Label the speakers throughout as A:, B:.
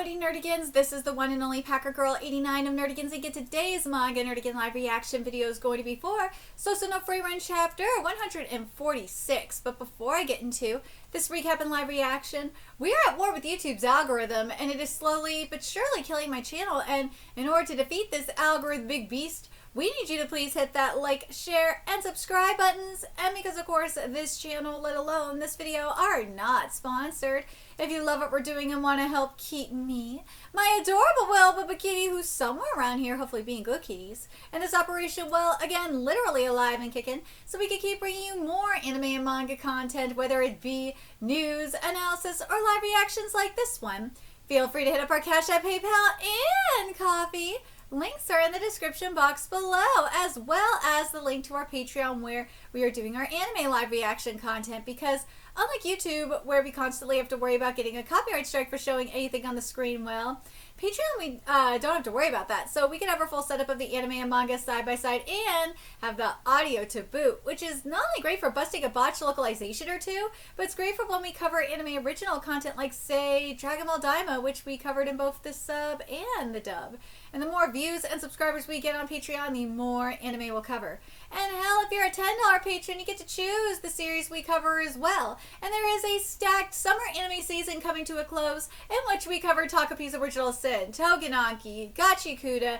A: Howdy Nerdigans, this is the one and only Packer Girl 89 of Nerdigans, and today's Manga Nerdigan live reaction video is going to be for Sousou no Frieren chapter 146. But before I get into this recap and live reaction, we are at war with YouTube's algorithm, and it is slowly but surely killing my channel. And in order to defeat this algorithmic beast, we need you to please hit that like, share, and subscribe buttons. And because, of course, this channel, let alone this video, are not sponsored. If you love what we're doing and want to help keep me, my adorable Bubba Kitty, who's somewhere around here, hopefully being good kitties, and this operation, well, again, literally alive and kicking, so we can keep bringing you more anime and manga content, whether it be news, analysis, or live reactions like this one. Feel free to hit up our Cash App, PayPal, and Coffee. Links are in the description box below, as well as the link to our Patreon where we are doing our anime live reaction content, because unlike YouTube, where we constantly have to worry about getting a copyright strike for showing anything on the screen, well, Patreon, we don't have to worry about that. So we can have our full setup of the anime and manga side by side and have the audio to boot, which is not only great for busting a botched localization or two, but it's great for when we cover anime original content like, say, Dragon Ball Daima, which we covered in both the sub and the dub. And the more views and subscribers we get on Patreon, the more anime we'll cover. And hell, if you're a $10 patron, you get to choose the series we cover as well. And there is a stacked summer anime season coming to a close, in which we cover Takapi's Original Sin, Togenanki, Gachikuda,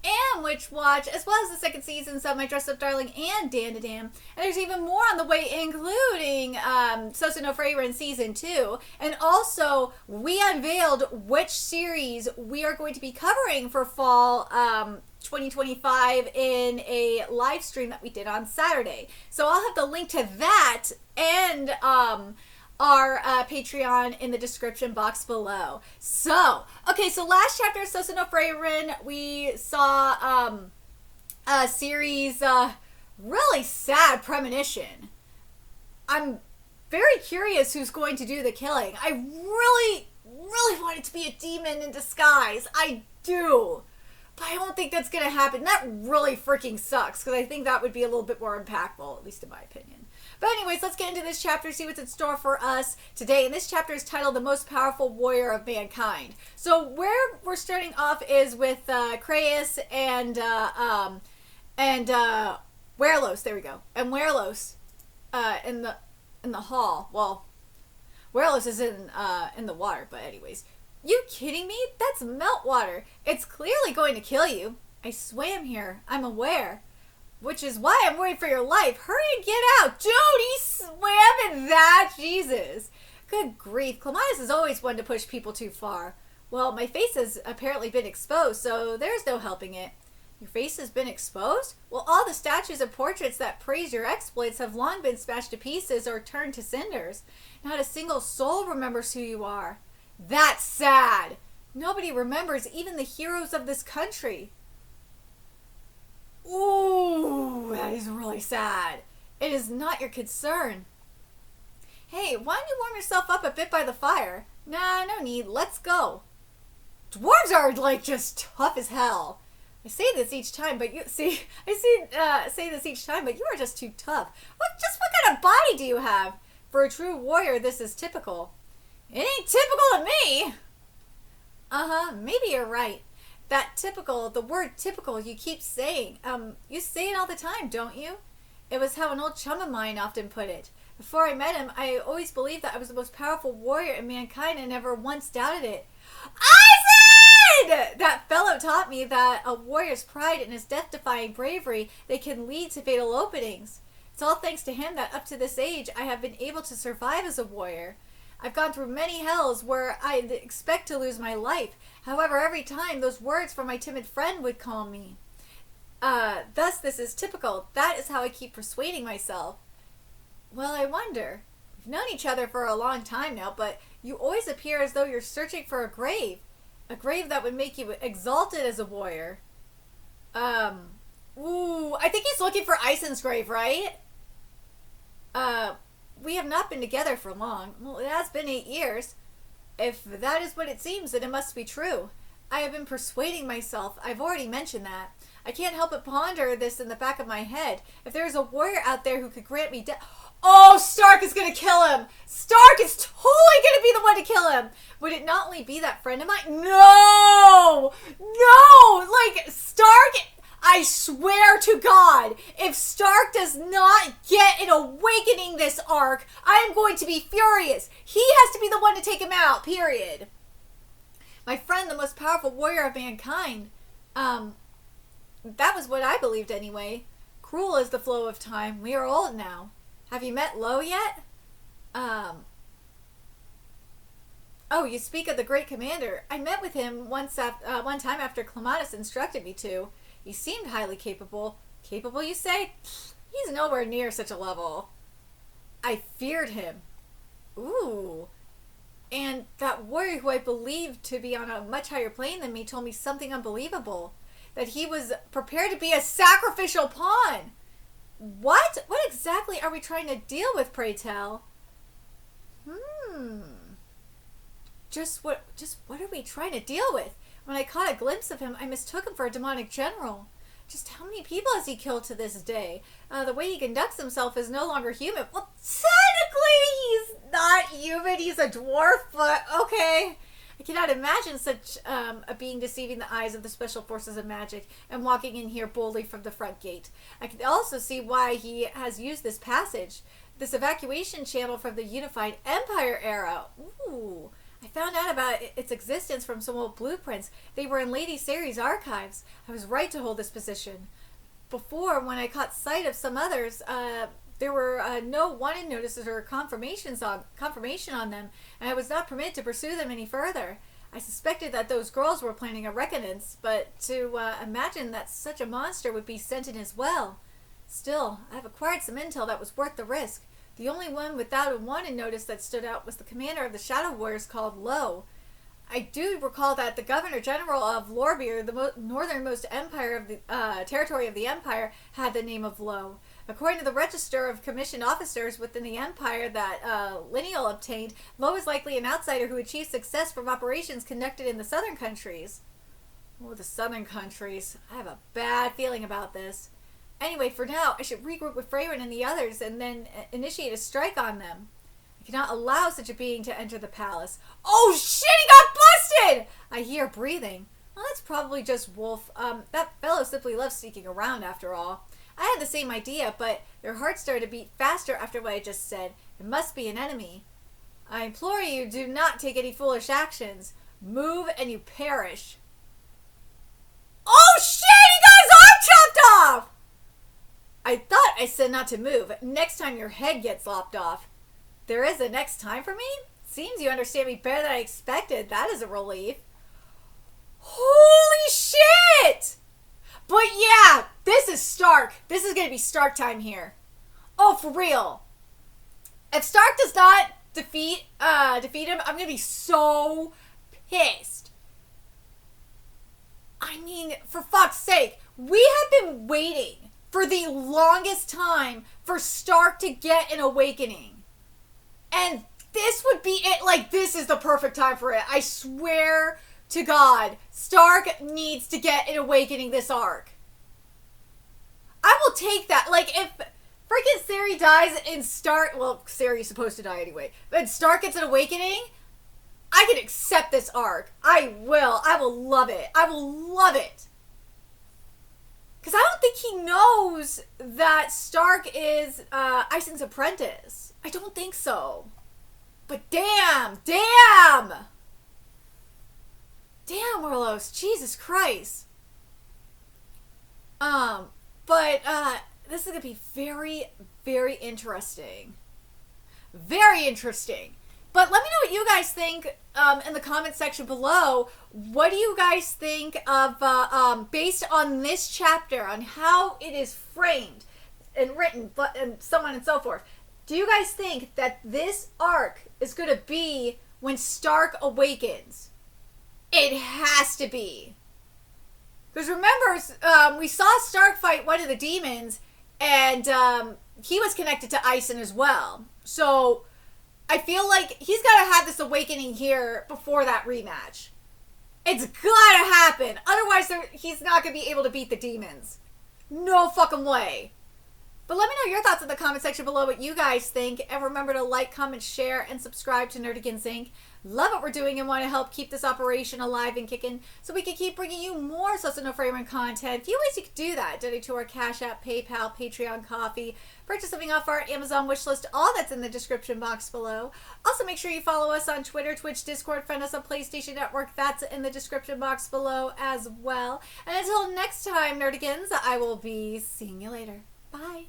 A: and Witch Watch, as well as the second seasons of My Dress Up Darling and Dandadam. And there's even more on the way, including Sousou no Frieren Season 2. And also, we unveiled which series we are going to be covering for fall 2025 in a live stream that we did on Saturday. So I'll have the link to that and our Patreon in the description box below. So, okay, so last chapter of Sousou no Frieren, we saw a series, really sad premonition. I'm very curious who's going to do the killing. I really want it to be a demon in disguise. I do. But I don't think that's going to happen. That really freaking sucks, because I think that would be a little bit more impactful, at least in my opinion. But anyways, let's get into this chapter, see what's in store for us today. And this chapter is titled The Most Powerful Warrior of Mankind. So where we're starting off is with Creus and Werlos, there we go. And Werlos in the hall. Well, Werlos is in the water, but anyways. You kidding me? That's meltwater. It's clearly going to kill you. I swam here. I'm aware. Which is why I'm worried for your life. Hurry and get out. Dude, he swam in that. Jesus. Good grief. Clematis is always one to push people too far. Well, my face has apparently been exposed, so there's no helping it. Your face has been exposed? Well, all the statues and portraits that praise your exploits have long been smashed to pieces or turned to cinders. Not a single soul remembers who you are. That's sad. Nobody remembers even the heroes of this country. Ooh, that is really sad. It is not your concern. Hey, why don't you warm yourself up a bit by the fire? Nah, no need. Let's go. Dwarves are like just tough as hell. I say this each time, but you say this each time, but you are just too tough. What kind of body do you have? For a true warrior, this is typical. It ain't typical of me. Maybe you're right. That typical, the word typical you keep saying, you say it all the time, don't you? It was how an old chum of mine often put it. Before I met him, I always believed that I was the most powerful warrior in mankind and never once doubted it. I said! That fellow taught me that a warrior's pride and his death-defying bravery, they can lead to fatal openings. It's all thanks to him that up to this age, I have been able to survive as a warrior. I've gone through many hells where I'd expect to lose my life. However, every time those words from my timid friend would calm me. Thus, this is typical. That is how I keep persuading myself. Well, I wonder. We've known each other for a long time now, but you always appear as though you're searching for a grave. A grave that would make you exalted as a warrior. Ooh, I think he's looking for Isen's grave, right? We have not been together for long. Well, it has been 8 years. If that is what it seems, then it must be true. I have been persuading myself. I've already mentioned that. I can't help but ponder this in the back of my head. If there is a warrior out there who could grant me death... Oh, Stark is going to kill him. Stark is totally going to be the one to kill him. Would it not only be that friend of mine? No! No! Like, Stark... I swear to God, if Stark does not get an awakening this arc, I am going to be furious. He has to be the one to take him out, period. My friend, the most powerful warrior of mankind. That was what I believed anyway. Cruel is the flow of time. We are old now. Have you met Lo yet? Oh, you speak of the great commander. I met with him one time after Clematis instructed me to. He seemed highly capable. Capable, you say? He's nowhere near such a level. I feared him. Ooh. And that warrior who I believed to be on a much higher plane than me told me something unbelievable. That he was prepared to be a sacrificial pawn. What? What exactly are we trying to deal with, pray tell? Just what are we trying to deal with? When I caught a glimpse of him, I mistook him for a demonic general. Just how many people has he killed to this day? The way he conducts himself is no longer human. Well, technically, he's not human. He's a dwarf, but okay. I cannot imagine such a being deceiving the eyes of the special forces of magic and walking in here boldly from the front gate. I can also see why he has used this passage, this evacuation channel from the Unified Empire era. Ooh. I found out about its existence from some old blueprints. They were in Lady Sari's archives. I was right to hold this position. Before, when I caught sight of some others, there were no wanted notices or confirmation on them, and I was not permitted to pursue them any further. I suspected that those girls were planning a reckonance, but to imagine that such a monster would be sent in as well. Still, I have acquired some intel that was worth the risk. The only one without a wanted notice that stood out was the commander of the Shadow Warriors called Lo. I do recall that the Governor General of Lorbeer, the northernmost empire of the territory of the Empire, had the name of Lo. According to the register of commissioned officers within the Empire that Lineal obtained, Lo is likely an outsider who achieved success from operations conducted in the southern countries. Oh, the southern countries. I have a bad feeling about this. Anyway, for now, I should regroup with Frieren and the others and then initiate a strike on them. I cannot allow such a being to enter the palace. Oh shit, he got busted! I hear breathing. Well, that's probably just Wolf. That fellow simply loves sneaking around after all. I had the same idea, but their hearts started to beat faster after what I just said. It must be an enemy. I implore you, do not take any foolish actions. Move and you perish. Oh shit, he got his arm chopped off! I thought I said not to move. Next time your head gets lopped off. There is a next time for me? Seems you understand me better than I expected. That is a relief. Holy shit! But yeah, this is Stark. This is going to be Stark time here. Oh, for real. If Stark does not defeat him, I'm going to be so pissed. I mean, for fuck's sake, we have been waiting for the longest time for Stark to get an awakening. And this would be it. Like, this is the perfect time for it. I swear to God, Stark needs to get an awakening this arc. I will take that. Like, if freaking Sari dies and Stark... Well, Sari's supposed to die anyway. But Stark gets an awakening, I can accept this arc. I will. I will love it. I will love it. Because I don't think he knows that Stark is Isen's apprentice. I don't think so. But damn! Damn! Damn, Orlos. Jesus Christ. But this is going to be very, very interesting. Very interesting. But let me know what you guys think in the comment section below. What do you guys think of, based on this chapter, on how it is framed and written, and so on and so forth? Do you guys think that this arc is going to be when Stark awakens? It has to be. Because remember, we saw Stark fight one of the demons, and he was connected to Isen as well. So I feel like he's got to have this awakening here before that rematch. It's gotta happen. Otherwise, he's not gonna be able to beat the demons. No fucking way. But let me know your thoughts in the comment section below, what you guys think. And remember to like, comment, share, and subscribe to Nerdigans Inc. Love what we're doing and want to help keep this operation alive and kicking so we can keep bringing you more Sousou no Frieren content. A few ways you can do that. Donate to our Cash App, PayPal, Patreon, Coffee. Purchase something off our Amazon wishlist. All that's in the description box below. Also, make sure you follow us on Twitter, Twitch, Discord. Friend us on PlayStation Network. That's in the description box below as well. And until next time, Nerdigans, I will be seeing you later. Bye.